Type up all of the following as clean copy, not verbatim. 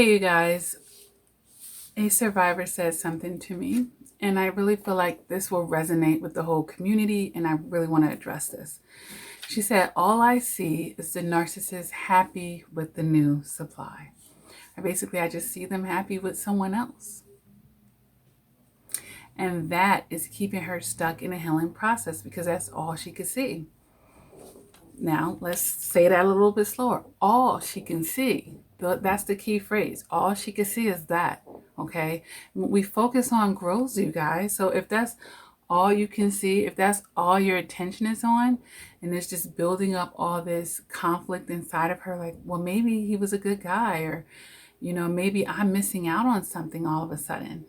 Hey, you guys. A survivor said something to me, and I really feel like this will resonate with the whole community, and I really want to address this. She said, all I see is the narcissist happy with the new supply. I just see them happy with someone else. And that is keeping her stuck in a healing process because that's all she could see. Now, let's say that a little bit slower. All she can see. That's the key phrase. All she can see is that. Okay? We focus on growth, you guys. So if that's all you can see, if that's all your attention is on, and it's just building up all this conflict inside of her, like, well, maybe he was a good guy, or, maybe I'm missing out on something all of a sudden.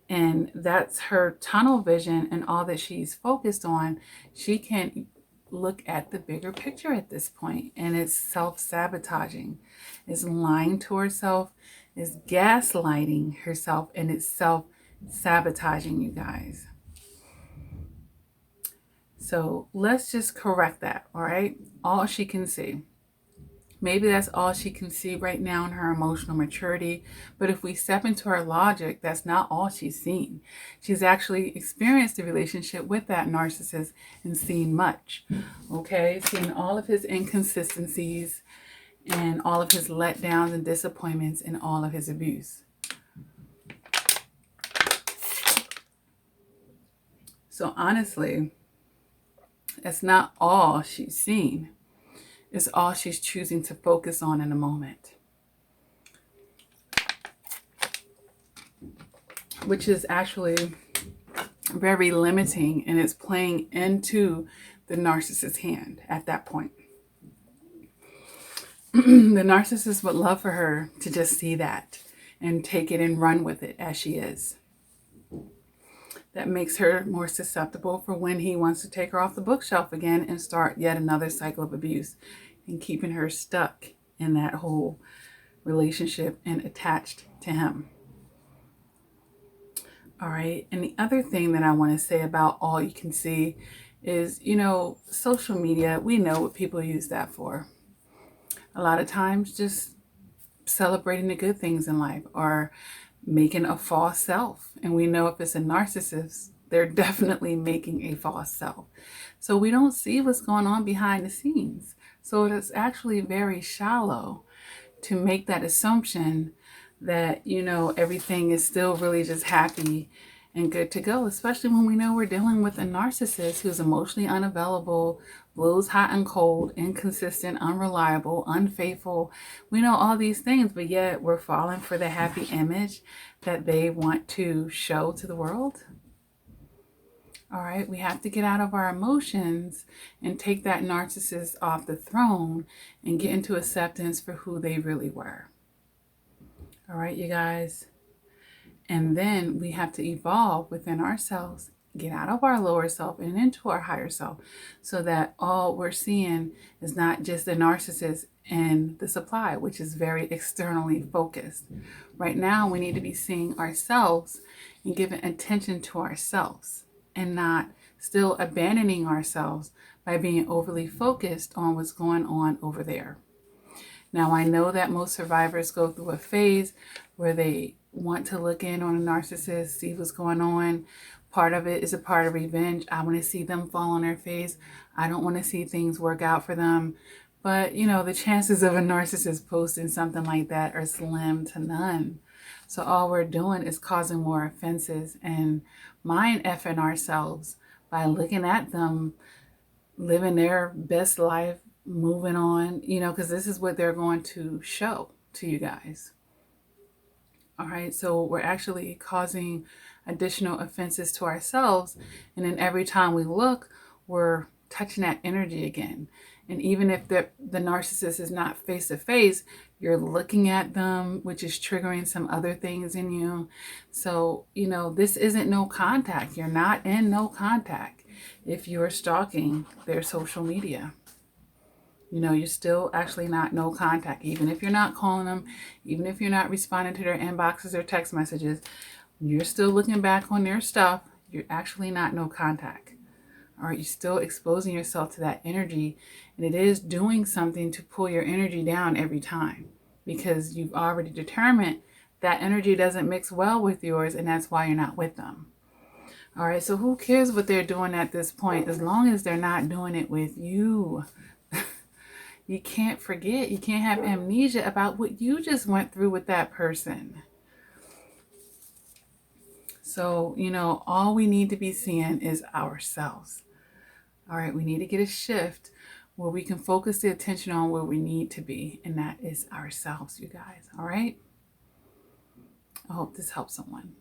And that's her tunnel vision and all that she's focused on. She can't look at the bigger picture at this point, and it's self-sabotaging. It's lying to herself, it's gaslighting herself, and it's self-sabotaging, you guys. So let's just correct that, all right? All she can see. Maybe that's all she can see right now in her emotional maturity. But if we step into her logic, that's not all she's seen. She's actually experienced the relationship with that narcissist and seen much. Okay? Seen all of his inconsistencies and all of his letdowns and disappointments and all of his abuse. So honestly, that's not all she's seen. It's all she's choosing to focus on in the moment. Which is actually very limiting, and it's playing into the narcissist's hand at that point. The narcissist would love for her to just see that and take it and run with it as she is. That makes her more susceptible for when he wants to take her off the bookshelf again and start yet another cycle of abuse, and keeping her stuck in that whole relationship and attached to him. All right. And the other thing that I want to say about all you can see is, social media, we know what people use that for. A lot of times just celebrating the good things in life, or making a false self. And we know if it's a narcissist, they're definitely making a false self. So we don't see what's going on behind the scenes. So it's actually very shallow to make that assumption that, everything is still really just happy and good to go, especially when we know we're dealing with a narcissist who's emotionally unavailable, blows hot and cold, inconsistent, unreliable, unfaithful. We know all these things, but yet we're falling for the happy image that they want to show to the world. All right, we have to get out of our emotions and take that narcissist off the throne and get into acceptance for who they really were. All right, you guys. And then we have to evolve within ourselves, get out of our lower self and into our higher self, so that all we're seeing is not just the narcissist and the supply, which is very externally focused. Right now, we need to be seeing ourselves and giving attention to ourselves, and not still abandoning ourselves by being overly focused on what's going on over there. Now, I know that most survivors go through a phase where they want to look in on a narcissist, see what's going on. Part of it is a part of revenge. I want to see them fall on their face. I don't want to see things work out for them. But, the chances of a narcissist posting something like that are slim to none. So all we're doing is causing more offenses and mind effing ourselves by looking at them living their best life, moving on, because this is what they're going to show to you guys. All right, so we're actually causing additional offenses to ourselves. And then every time we look, we're touching that energy again. And even if the narcissist is not face to face, you're looking at them, which is triggering some other things in you. So, this isn't no contact. You're not in no contact if you're stalking their social media. You're still actually not no contact. Even if you're not calling them, even if you're not responding to their inboxes or text messages, you're still looking back on their stuff. You're actually not no contact. All right, you're still exposing yourself to that energy, and it is doing something to pull your energy down every time. because you've already determined that energy doesn't mix well with yours, and that's why you're not with them. All right, so who cares what they're doing at this point, as long as they're not doing it with you. You can't forget, you can't have amnesia about what you just went through with that person. So, you know, all we need to be seeing is ourselves. All right, we need to get a shift where we can focus the attention on where we need to be, and that is ourselves, you guys. All right? I hope this helps someone.